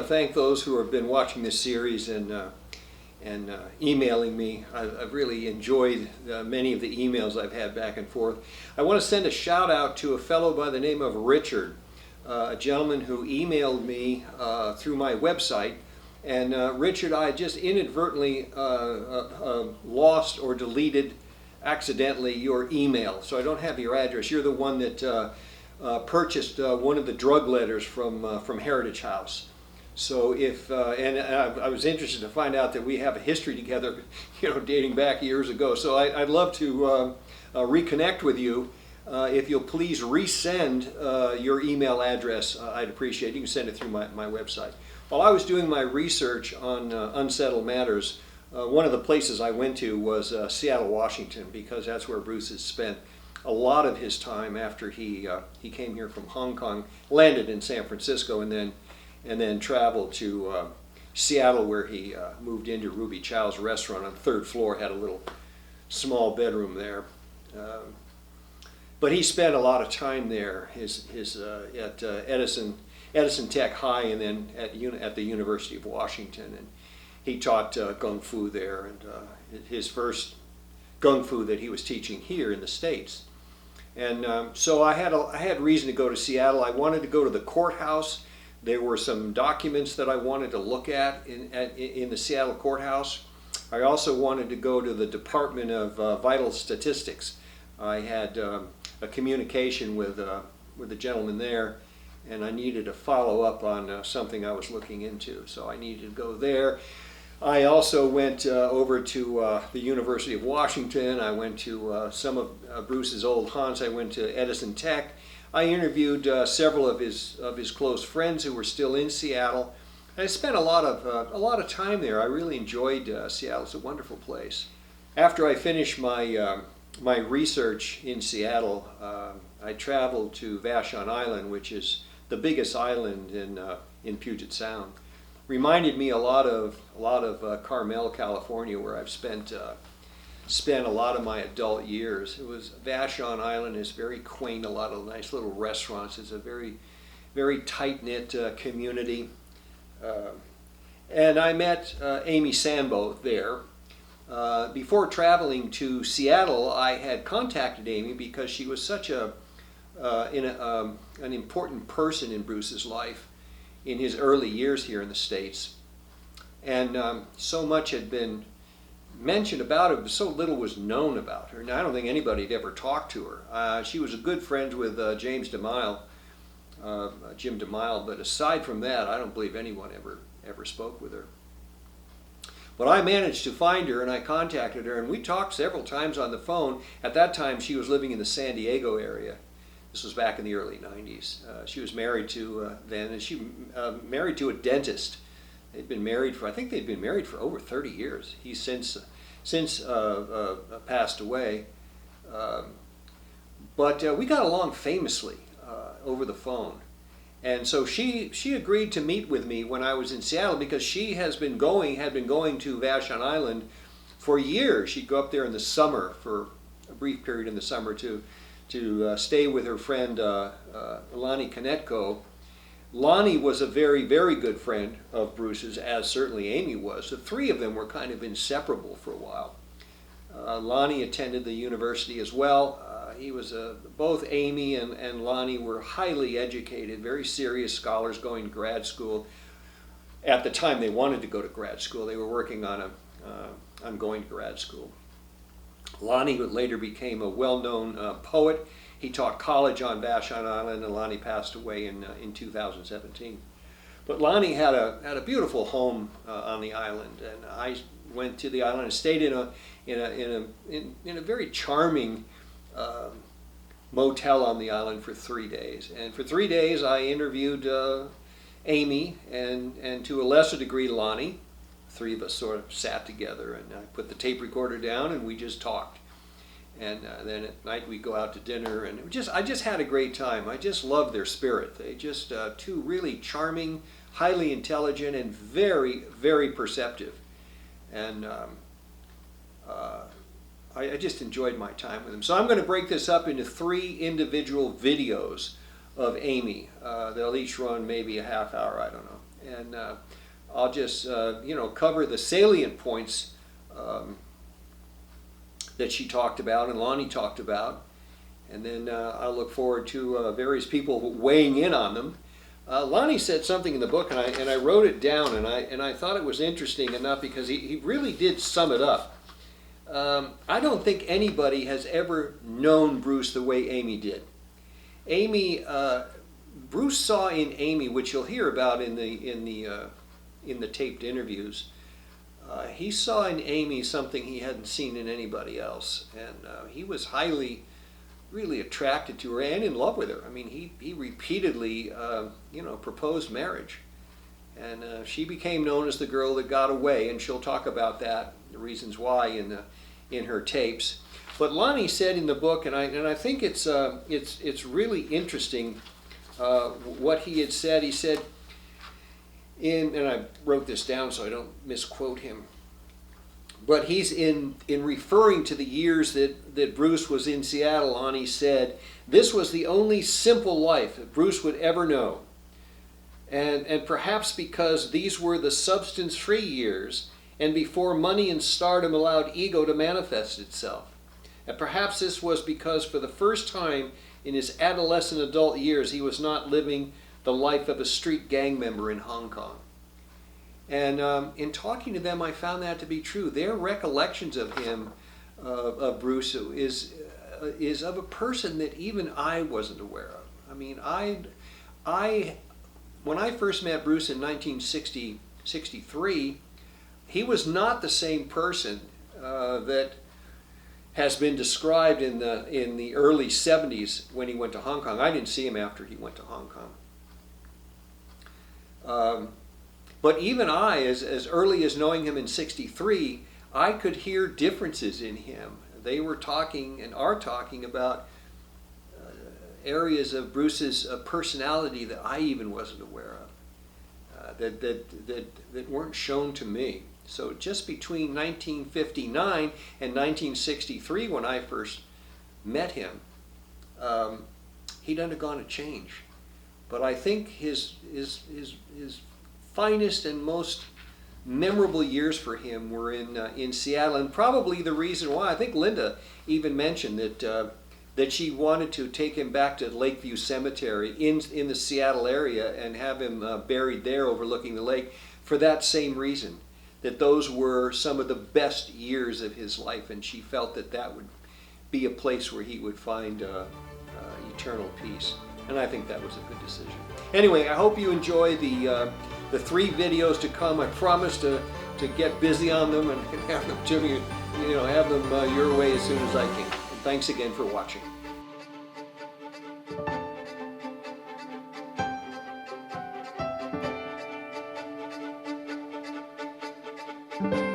thank those who have been watching this series and emailing me. I've really enjoyed many of the emails I've had back and forth. I want to send a shout out to a fellow by the name of Richard, a gentleman who emailed me through my website. And Richard, I just inadvertently lost or deleted accidentally your email, so I don't have your address. You're the one that purchased one of the drug letters from Heritage House. So if and I was interested to find out that we have a history together, dating back years ago. So I'd love to reconnect with you. If you'll please resend your email address, I'd appreciate it. You can send it through my website. While I was doing my research on unsettled matters, one of the places I went to was Seattle, Washington, because that's where Bruce has spent a lot of his time after he came here from Hong Kong, landed in San Francisco, and then traveled to Seattle, where he moved into Ruby Chow's restaurant on the third floor, had a little small bedroom there. But he spent a lot of time there, at Edison Tech High, and then at the University of Washington, and he taught Kung Fu there, and his first Kung Fu that he was teaching here in the States. And so I had reason to go to Seattle. I wanted to go to the courthouse. There were some documents that I wanted to look at in the Seattle courthouse. I also wanted to go to the Department of Vital Statistics. I had a communication with a gentleman there, and I needed to follow up on something I was looking into, so I needed to go there. I also went over to the University of Washington. I went to some of Bruce's old haunts. I went to Edison Tech. I interviewed several of his close friends who were still in Seattle. I spent a lot of time there. I really enjoyed Seattle. It's a wonderful place. After I finished my my research in Seattle, I traveled to Vashon Island, which is the biggest island in Puget Sound. Reminded me a lot of Carmel, California, where I've spent a lot of my adult years. Vashon Island is very quaint, a lot of nice little restaurants. It's a very tight-knit community. And I met Amy Sanbo there. Before traveling to Seattle, I had contacted Amy because she was such an important person in Bruce's life in his early years here in the States. And so much had been mentioned about her, but so little was known about her. Now, I don't think anybody had ever talked to her. She was a good friend with Jim DeMille, but aside from that, I don't believe anyone ever spoke with her. But I managed to find her, and I contacted her, and we talked several times on the phone. At that time, she was living in the San Diego area. This was back in the early 90s. She was married to then, and she married to a dentist. They'd been married for, I think they'd been married for over 30 years. He's since passed away. But we got along famously over the phone. And so she agreed to meet with me when I was in Seattle, because she had been going to Vashon Island for years. She'd go up there in the summer for a brief period in the summer to stay with her friend Lonnie Konetko. Lonnie was a very, very good friend of Bruce's, as certainly Amy was. The three of them were kind of inseparable for a while. Lonnie attended the university as well. Both Amy and Lonnie were highly educated, very serious scholars going to grad school. At the time they wanted to go to grad school. They were working on going to grad school. Lonnie later became a well-known poet. He taught college on Vashon Island, and Lonnie passed away in 2017. But Lonnie had a beautiful home on the island, and I went to the island and stayed in a very charming motel on the island for 3 days. And for 3 days I interviewed Amy and to a lesser degree Lonnie. Three of us sort of sat together, and I put the tape recorder down and we just talked. And then at night we'd go out to dinner, and I just had a great time. I just loved their spirit. They just two really charming, highly intelligent, and very, very perceptive. And I just enjoyed my time with them. So I'm going to break this up into 3 individual videos of Amy. They'll each run maybe a half hour, I don't know. And I'll just cover the salient points that she talked about and Lonnie talked about, and then I look forward to various people weighing in on them. Lonnie said something in the book, and I wrote it down, and I thought it was interesting enough because he really did sum it up. I don't think anybody has ever known Bruce the way Amy did. Bruce saw in Amy, which you'll hear about in the taped interviews. He saw in Amy something he hadn't seen in anybody else, and he was really attracted to her and in love with her. I mean, he repeatedly, proposed marriage, and she became known as the girl that got away, and she'll talk about that, the reasons why in her tapes. But Lonnie said in the book, and I think it's really interesting what he had said. He said, and I wrote this down so I don't misquote him, but he's in referring to the years that Bruce was in Seattle. Lonnie said, "This was the only simple life that Bruce would ever know. And perhaps because these were the substance-free years, and before money and stardom allowed ego to manifest itself. And perhaps this was because for the first time in his adolescent adult years, he was not living the life of a street gang member in Hong Kong." And in talking to them, I found that to be true. Their recollections of him, of Bruce, is of a person that even I wasn't aware of. I mean, when I first met Bruce in 1963, he was not the same person that has been described in the early 70s when he went to Hong Kong. I didn't see him after he went to Hong Kong. But even I, as early as knowing him in 63, I could hear differences in him. They were talking and are talking about areas of Bruce's personality that I even wasn't aware of, that weren't shown to me. So just between 1959 and 1963, when I first met him, he'd undergone a change. But I think his finest and most memorable years for him were in Seattle, and probably the reason why, I think Linda even mentioned that she wanted to take him back to Lakeview Cemetery in the Seattle area and have him buried there overlooking the lake for that same reason, that those were some of the best years of his life, and she felt that would be a place where he would find eternal peace. And I think that was a good decision. Anyway, I hope you enjoy the 3 videos to come. I promise to get busy on them and have them to me, have them your way as soon as I can. And thanks again for watching. Thank you.